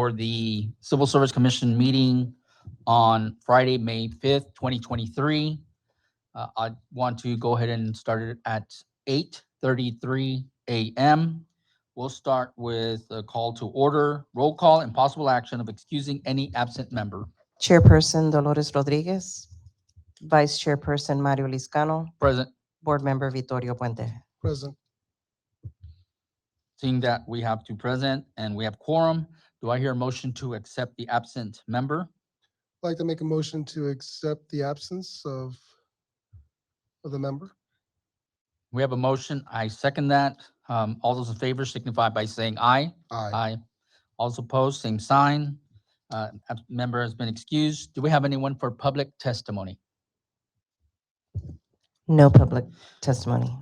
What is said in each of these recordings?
for the Civil Service Commission meeting on Friday, May 5th, 2023. I want to go ahead and start it at 8:33 a.m. We'll start with a call to order, roll call, and possible action of excusing any absent member. Chairperson Dolores Rodriguez, Vice Chairperson Mario Liscano, Present. Board Member Vittorio Puente. Present. Seeing that we have two present and we have quorum, do I hear a motion to accept the absent member? I'd like to make a motion to accept the absence of the member. We have a motion. I second that. All those in favor signify by saying aye. Aye. Aye. All those opposed, same sign. Member has been excused. Do we have anyone for public testimony? No public testimony.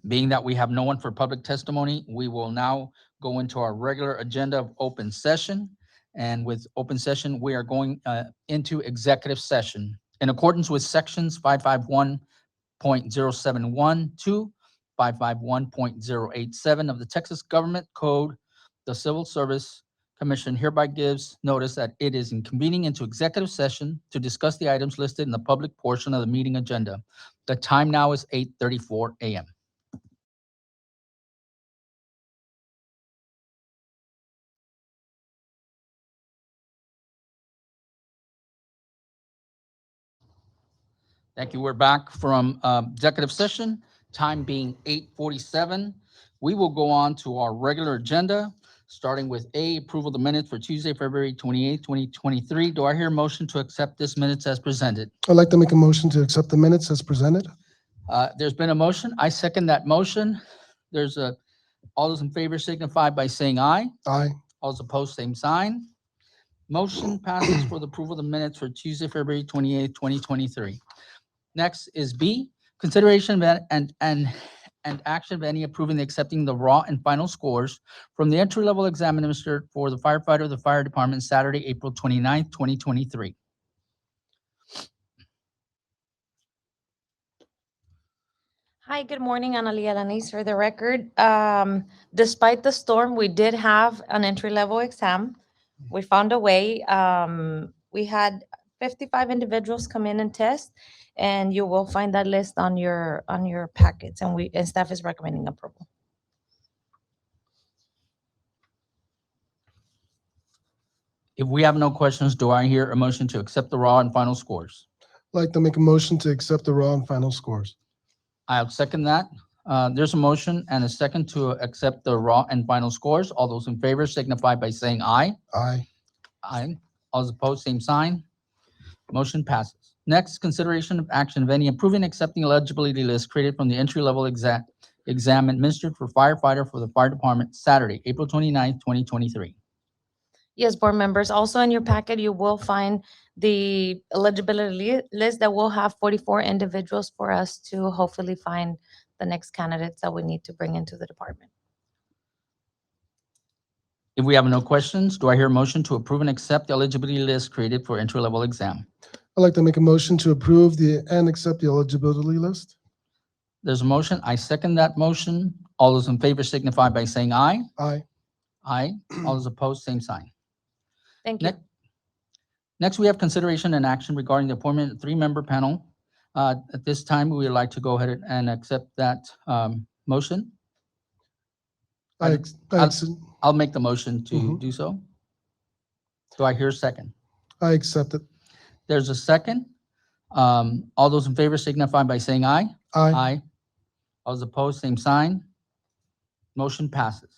Being that we have no one for public testimony, we will now go into our regular agenda of open session. And with open session, we are going into executive session. In accordance with sections 551.071 to 551.087 of the Texas Government Code, the Civil Service Commission hereby gives notice that it is convening into executive session to discuss the items listed in the public portion of the meeting agenda. The time now is 8:34 a.m. Thank you. We're back from executive session, time being 8:47. We will go on to our regular agenda, starting with A, approval of the minutes for Tuesday, February 28th, 2023. Do I hear a motion to accept this minutes as presented? I'd like to make a motion to accept the minutes as presented. There's been a motion. I second that motion. All those in favor signify by saying aye. Aye. All those opposed, same sign. Motion passes for the approval of the minutes for Tuesday, February 28th, 2023. Next is B, consideration of and action of any approving the accepting the raw and final scores from the entry-level exam administered for the firefighter of the fire department Saturday, April 29th, 2023. Hi, good morning, Analia Lanis for the record. Despite the storm, we did have an entry-level exam. We found a way. We had 55 individuals come in and test, and you will find that list on your packets, and staff is recommending approval. If we have no questions, do I hear a motion to accept the raw and final scores? I'd like to make a motion to accept the raw and final scores. I'll second that. There's a motion and a second to accept the raw and final scores. All those in favor signify by saying aye. Aye. Aye. All those opposed, same sign. Motion passes. Next, consideration of action of any approving, accepting eligibility list created from the entry-level exam administered for firefighter for the fire department Saturday, April 29th, 2023. Yes, board members, also in your packet, you will find the eligibility list that will have 44 individuals for us to hopefully find the next candidates that we need to bring into the department. If we have no questions, do I hear a motion to approve and accept the eligibility list created for entry-level exam? I'd like to make a motion to approve and accept the eligibility list. There's a motion. I second that motion. All those in favor signify by saying aye. Aye. Aye. All those opposed, same sign. Thank you. Next, we have consideration and action regarding the appointment of three-member panel. At this time, we would like to go ahead and accept that motion. I'll make the motion to do so. Do I hear a second? I accept it. There's a second. All those in favor signify by saying aye. Aye. Aye. All those opposed, same sign. Motion passes.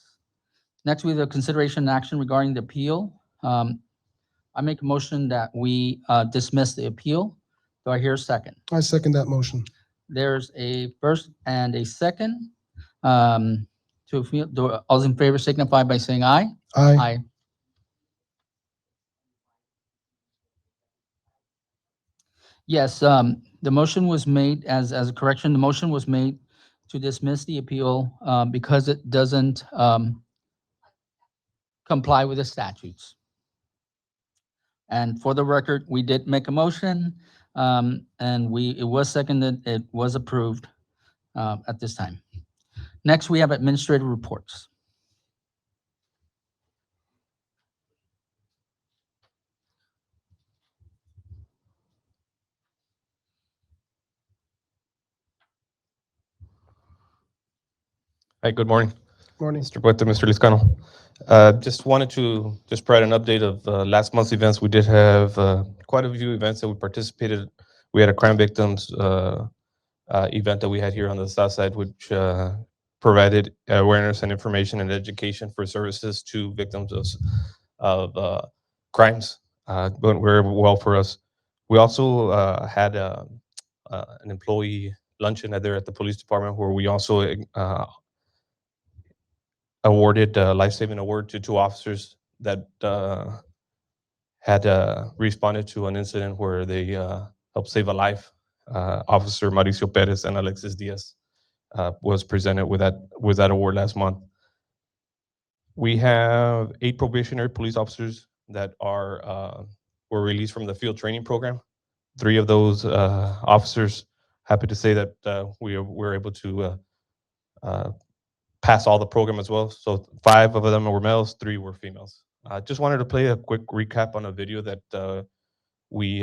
Next, we have a consideration and action regarding the appeal. I make a motion that we dismiss the appeal. Do I hear a second? I second that motion. There's a first and a second. To appeal, all those in favor signify by saying aye. Aye. Aye. Yes, the motion was made as a correction. The motion was made to dismiss the appeal because it doesn't comply with the statutes. And for the record, we did make a motion, and it was seconded, it was approved at this time. Next, we have administrative reports. Hi, good morning, Morning. Mr. Puente, Mr. Liscano. Just wanted to just provide an update of last month's events. We did have quite a few events that we participated. We had a crime victims event that we had here on the south side, which provided awareness and information and education for services to victims of crimes. Went very well for us. We also had an employee luncheon there at the police department where we also awarded a life-saving award to two officers that had responded to an incident where they helped save a life. Officer Mauricio Perez and Alexis Diaz was presented with that award last month. We have 8 probationary police officers that were released from the field training program. 3 of those officers, happy to say that we were able to pass all the program as well. So 5 of them were males, 3 were females. Just wanted to play a quick recap on a video that we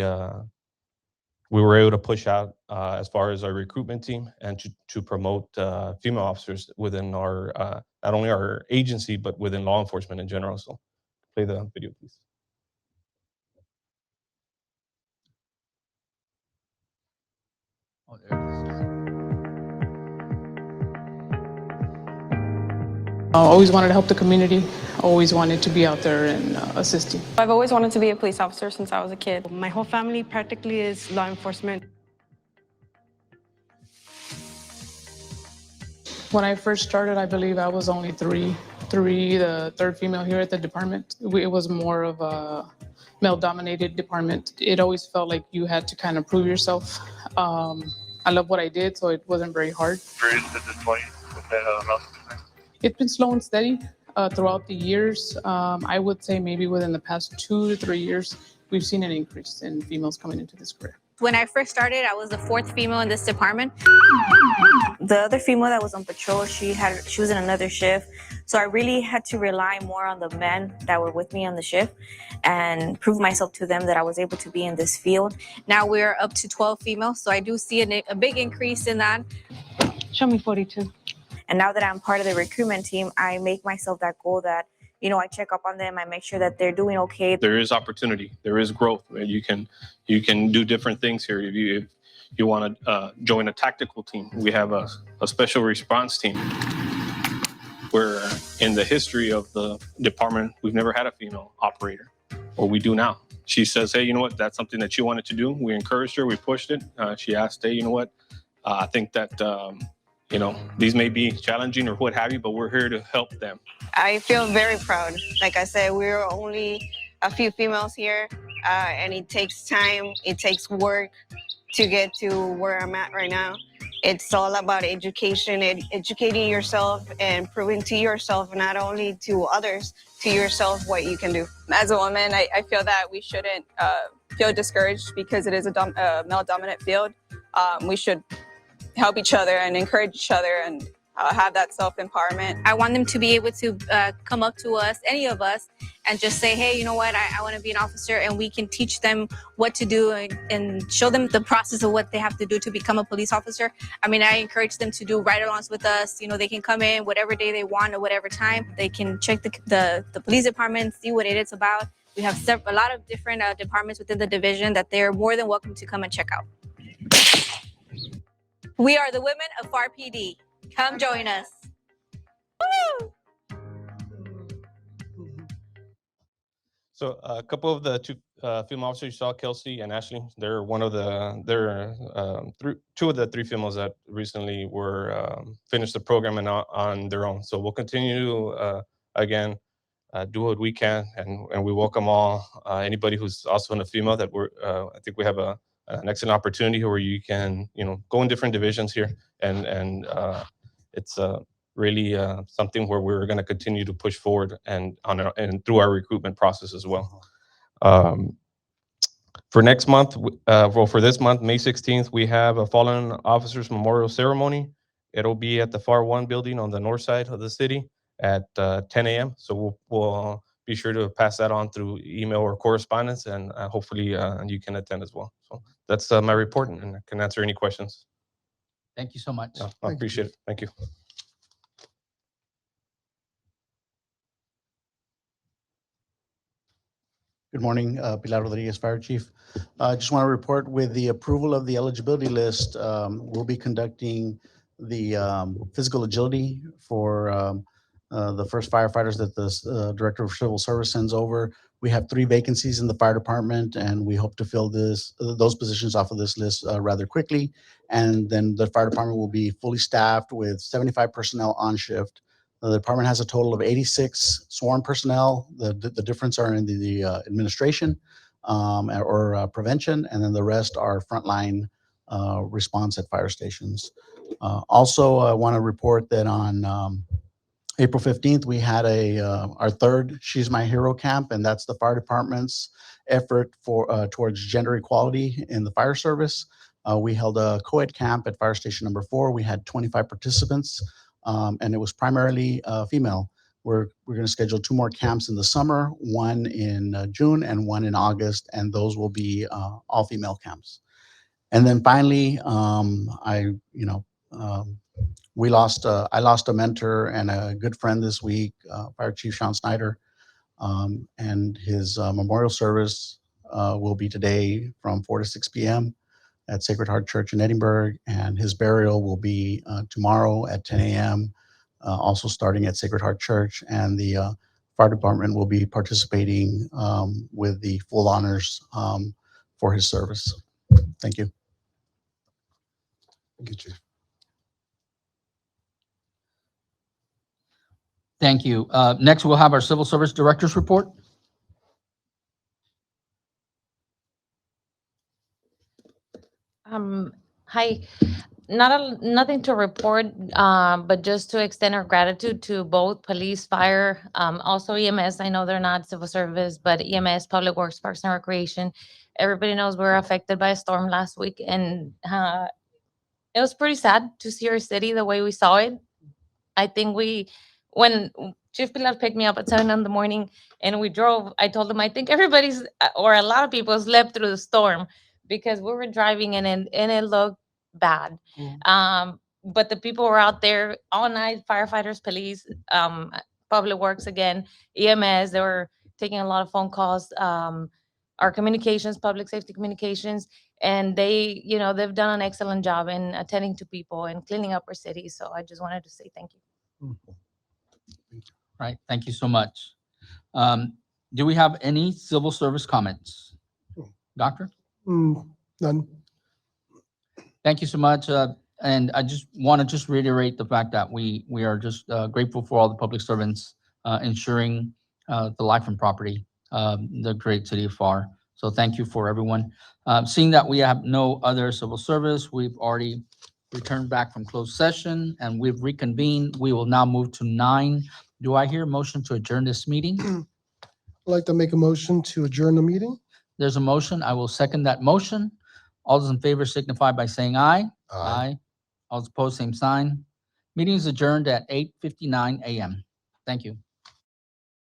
were able to push out as far as our recruitment team and to promote female officers within our not only our agency but within law enforcement in general. So play the video, please. Oh, there it is. I always wanted to help the community, always wanted to be out there and assisting. I've always wanted to be a police officer since I was a kid. My whole family practically is law enforcement. When I first started, I believe I was only three, the third female here at the department. It was more of a male-dominated department. It always felt like you had to kind of prove yourself. I love what I did, so it wasn't very hard. It's been slow and steady throughout the years. I would say maybe within the past 2 to 3 years, we've seen an increase in females coming into this career. When I first started, I was the 4th female in this department. The other female that was on patrol, she was in another shift. So I really had to rely more on the men that were with me on the shift and prove myself to them that I was able to be in this field. Now we're up to 12 females, so I do see a big increase in that. Show me 42. And now that I'm part of the recruitment team, I make myself that goal that, I check up on them. I make sure that they're doing okay. There is opportunity. There is growth. You can do different things here. If you want to join a tactical team, we have a special response team. Where in the history of the department, we've never had a female operator, or we do now. She says, hey, you know what? That's something that she wanted to do. We encouraged her. We pushed it. She asked, hey, you know what? I think that these may be challenging or what have you, but we're here to help them. I feel very proud. Like I said, we're only a few females here, and it takes time, it takes work to get to where I'm at right now. It's all about education, educating yourself and proving to yourself, not only to others, to yourself what you can do. As a woman, I feel that we shouldn't feel discouraged because it is a male-dominant field. We should help each other and encourage each other and have that self-empowerment. I want them to be able to come up to us, any of us, and just say, hey, you know what, I want to be an officer, and we can teach them what to do and show them the process of what they have to do to become a police officer. I mean, I encourage them to do ride-alongs with us. They can come in whatever day they want or whatever time. They can check the police department, see what it is about. We have a lot of different departments within the division that they're more than welcome to come and check out. We are the women of Pharr PD. Come join us. Woo! So a couple of the 2 female officers you saw, Kelsey and Ashley, they're two of the 3 females that recently were finished the program and on their own. So we'll continue again, do what we can, and we welcome all anybody who's also in a female that I think we have an excellent opportunity where you can go in different divisions here, and it's really something where we're going to continue to push forward and through our recruitment process as well. For next month, for this month, May 16th, we have a Fallen Officers Memorial Ceremony. It'll be at the Pharr 1 building on the north side of the city at 10 a.m. So we'll be sure to pass that on through email or correspondence, and hopefully you can attend as well. So that's my report, and I can answer any questions. Thank you so much. I appreciate it. Thank you. Good morning, Pilar Rodriguez, Fire Chief. I just want to report with the approval of the eligibility list, we'll be conducting the physical agility for the first firefighters that the Director of Civil Service sends over. We have 3 vacancies in the fire department, and we hope to fill those positions off of this list rather quickly. And then the fire department will be fully staffed with 75 personnel on shift. The department has a total of 86 sworn personnel. The difference are in the administration or prevention, and then the rest are frontline response at fire stations. Also, I want to report that on April 15th, we had our third She's My Hero camp, and that's the fire department's effort towards gender equality in the fire service. We held a co-ed camp at fire station number 4. We had 25 participants, and it was primarily female. We're going to schedule 2 more camps in the summer, one in June and one in August, and those will be all female camps. And then finally, I lost a mentor and a good friend this week, Fire Chief Sean Snyder, and his memorial service will be today from 4 to 6 p.m. at Sacred Heart Church in Edinburgh, and his burial will be tomorrow at 10 a.m., also starting at Sacred Heart Church, and the fire department will be participating with the full honors for his service. Thank you. Thank you, Chief. Thank you. Next, we'll have our Civil Service Director's report. Hi, nothing to report, but just to extend our gratitude to both police, fire, also EMS. I know they're not civil service, but EMS, Public Works, Parks and Recreation. Everybody knows we were affected by a storm last week, and it was pretty sad to see our city the way we saw it. I think when Chief Pilar picked me up at 7 in the morning and we drove, I told him, I think everybody's, or a lot of people slept through the storm because we were driving and it looked bad. But the people were out there all night, firefighters, police, public works again, EMS, they were taking a lot of phone calls, our communications, public safety communications, and they've done an excellent job in attending to people and cleaning up our city. So I just wanted to say thank you. Right, thank you so much. Do we have any civil service comments? Doctor? None. Thank you so much. And I just want to reiterate the fact that we are just grateful for all the public servants ensuring the life and property of the great city of Pharr. So thank you for everyone. Seeing that we have no other civil service, we've already returned back from closed session and we've reconvened. We will now move to 9. Do I hear a motion to adjourn this meeting? I'd like to make a motion to adjourn the meeting. There's a motion. I will second that motion. All those in favor signify by saying aye. Aye. All those opposed, same sign. Meeting is adjourned at 8:59 a.m. Thank you.